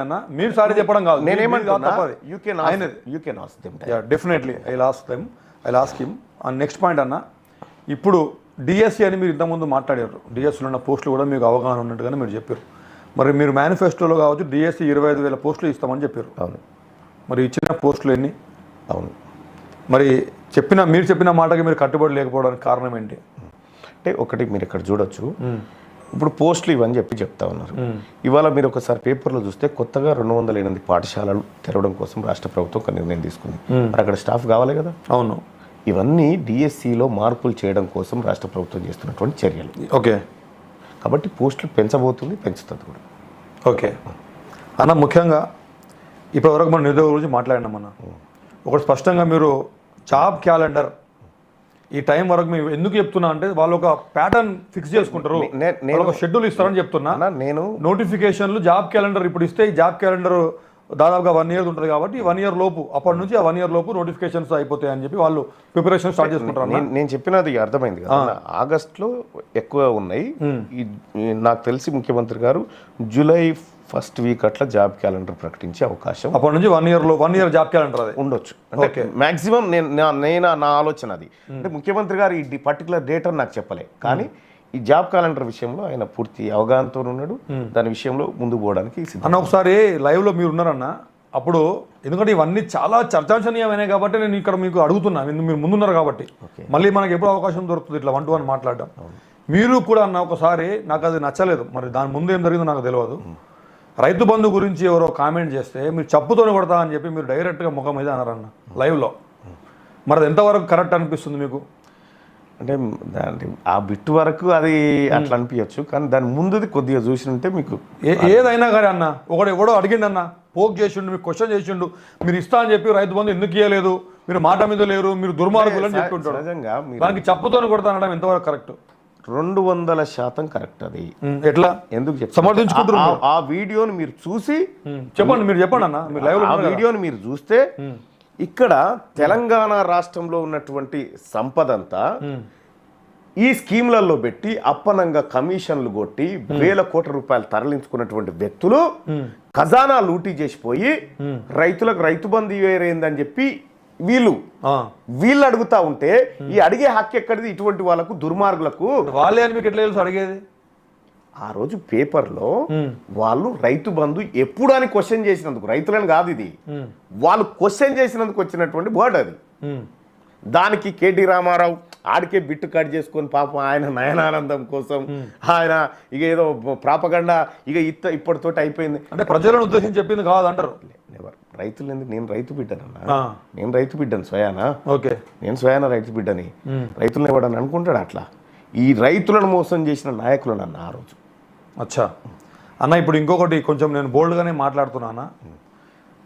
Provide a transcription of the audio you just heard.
అన్న మీరు సారీ చెప్పడం కాదు, నేనేమంటున్నా definitely I last him. And next point అన్న, ఇప్పుడు డిఎస్సి అని మీరు ఇంతకుముందు మాట్లాడారు, డిఎస్సిలో ఉన్న పోస్టులు కూడా మీకు అవగాహన ఉన్నట్టుగానే మీరు చెప్పారు. మరి మీరు మేనిఫెస్టోలో కావచ్చు డిఎస్సి 25,000 పోస్టులు ఇస్తామని చెప్పారు. అవును. మరి ఇచ్చిన పోస్టులు ఎన్ని? అవును. మరి మీరు చెప్పిన మాటకి మీరు కట్టుబడి లేకపోవడానికి కారణం ఏంటి? అంటే ఒకటి మీరు ఇక్కడ చూడొచ్చు, ఇప్పుడు పోస్టులు ఇవని చెప్తా ఉన్నారు. ఇవాళ మీరు ఒకసారి పేపర్లో చూస్తే కొత్తగా 208 పాఠశాలలు తెరవడం కోసం రాష్ట్ర ప్రభుత్వం ఒక నిర్ణయం తీసుకుంది. మరి అక్కడ స్టాఫ్ కావాలి కదా. అవును. ఇవన్నీ డిఎస్సిలో మార్పులు చేయడం కోసం రాష్ట్ర ప్రభుత్వం చేస్తున్నటువంటి చర్యలు. ఓకే. కాబట్టి పోస్టులు పెంచబోతుంది, పెంచుతుంది కూడా. ఓకే అన్న, ముఖ్యంగా ఇప్పటివరకు మనం నిరుద్యోగుల గురించి మాట్లాడినాం అన్న. ఒకటి స్పష్టంగా మీరు జాబ్ క్యాలెండర్ ఈ టైం వరకు మేము ఎందుకు చెప్తున్నా అంటే వాళ్ళు ఒక ప్యాటర్న్ ఫిక్స్ చేసుకుంటారు, ఒక షెడ్యూల్ ఇస్తారని చెప్తున్నా. నేను నోటిఫికేషన్లు జాబ్ క్యాలెండర్ ఇప్పుడు ఇస్తే ఈ జాబ్ క్యాలెండర్ దాదాపుగా 1 year ఉంటుంది కాబట్టి 1 year లోపు, అప్పటి నుంచి ఆ 1 year లోపు నోటిఫికేషన్స్ అయిపోతాయి అని చెప్పి వాళ్ళు ప్రిపరేషన్ స్టార్ట్ చేసుకుంటారు. నేను చెప్పినది అర్థమైంది కదా. ఆగస్టులో ఎక్కువ ఉన్నాయి. నాకు తెలిసి ముఖ్యమంత్రి గారు జూలై 1st week అట్లా జాబ్ క్యాలెండర్ ప్రకటించే అవకాశం అప్పటి నుంచి 1 year జాబ్ క్యాలెండర్ అది ఉండొచ్చు. అంటే మాక్సిమం నా ఆలోచన అది. అంటే ముఖ్యమంత్రి గారు ఈ పర్టికులర్ డేట్ అని నాకు చెప్పలే, కానీ ఈ జాబ్ క్యాలెండర్ విషయంలో ఆయన పూర్తి అవగాహనతో ఉన్నాడు. దాని విషయంలో ముందుకు పోవడానికి అన్న ఒకసారి లైవ్లో మీరు ఉన్నారన్న అప్పుడు, ఎందుకంటే ఇవన్నీ చాలా చర్చాంశనీయమైనవి కాబట్టి నేను ఇక్కడ మీకు అడుగుతున్నా, మీరు ముందున్నారు కాబట్టి. మళ్ళీ మనకి ఎప్పుడు అవకాశం దొరుకుతుంది ఇట్లా 1-to-1 మాట్లాడడం. మీరు కూడా అన్న ఒకసారి నాకు అది నచ్చలేదు, మరి దాని ముందు ఏం జరిగిందో నాకు తెలియదు. రైతు బంధు గురించి ఎవరో కామెంట్ చేస్తే మీరు చెప్పుతోనే కొడతా అని చెప్పి మీరు డైరెక్ట్గా ముఖం మీద అన్నారన్న లైవ్లో. మరి అది ఎంతవరకు కరెక్ట్ అనిపిస్తుంది మీకు? అంటే ఆ బిట్ వరకు అది అట్లా అనిపించచ్చు, కానీ దాని ముందుది కొద్దిగా చూసినంటే మీకు ఏదైనా కానీ అన్న, ఎవడో అడిగిండు అన్న, పోక్ చేసిండు, మీకు క్వశ్చన్ చేసిండు, మీరు ఇస్తా అని చెప్పి రైతు బంధు ఎందుకు ఇవ్వలేదు, మీరు మాట మీద లేరు, మీరు దుర్మార్గులు అని చెప్తుంటారు. నిజంగా దానికి చెప్పుతోనే కొడతా అనడం ఎంతవరకు కరెక్ట్? 200% కరెక్ట్. అది ఎట్లా ఎందుకు సమర్థించుకుంటారు? ఆ వీడియోని మీరు చూసి చెప్పండి, మీరు చెప్పండి అన్న. మీరు లైవ్ ఆ వీడియోని మీరు చూస్తే ఇక్కడ తెలంగాణ రాష్ట్రంలో ఉన్నటువంటి సంపద అంతా ఈ స్కీమ్లలో పెట్టి అప్పనంగా కమిషన్లు కొట్టి వేల కోట్ల రూపాయలు తరలించుకున్నటువంటి వ్యక్తులు ఖజానా లూటీ చేసిపోయి రైతులకు రైతు బంధు వేరేందని చెప్పి వీళ్ళు అడుగుతా ఉంటే ఈ అడిగే హక్కు ఎక్కడిది ఇటువంటి వాళ్ళకు, దుర్మార్గులకు? వాళ్ళే అని మీకు ఎట్లా తెలుసు అడిగేది? ఆ రోజు పేపర్లో వాళ్ళు రైతు బంధు ఎప్పుడు అని క్వశ్చన్ చేసినందుకు, రైతులను కాదు ఇది, వాళ్ళు క్వశ్చన్ చేసినందుకు వచ్చినటువంటి వర్డ్ అది. దానికి కేటీ రామారావు ఆడికే బిట్టు కట్ చేసుకొని పాపం ఆయన నయనానందం కోసం ఆయన ఇక ఏదో ప్రాపగండా ఇక ఇప్పటితోటి అయిపోయింది అంటే ప్రజలను ఉద్దేశించి చెప్పింది కాదు అంటారు. రైతులు ఎందుకు? నేను రైతు బిడ్డనన్నా, నేను రైతు బిడ్డను స్వయానా. ఓకే, నేను స్వయానా రైతు బిడ్డని, రైతులను ఇవ్వడని అనుకుంటాడు. అట్లా ఈ రైతులను మోసం చేసిన నాయకులు నన్ను ఆ రోజు. అచ్చా అన్న, ఇప్పుడు ఇంకొకటి కొంచెం నేను బోల్డ్గానే మాట్లాడుతున్నా.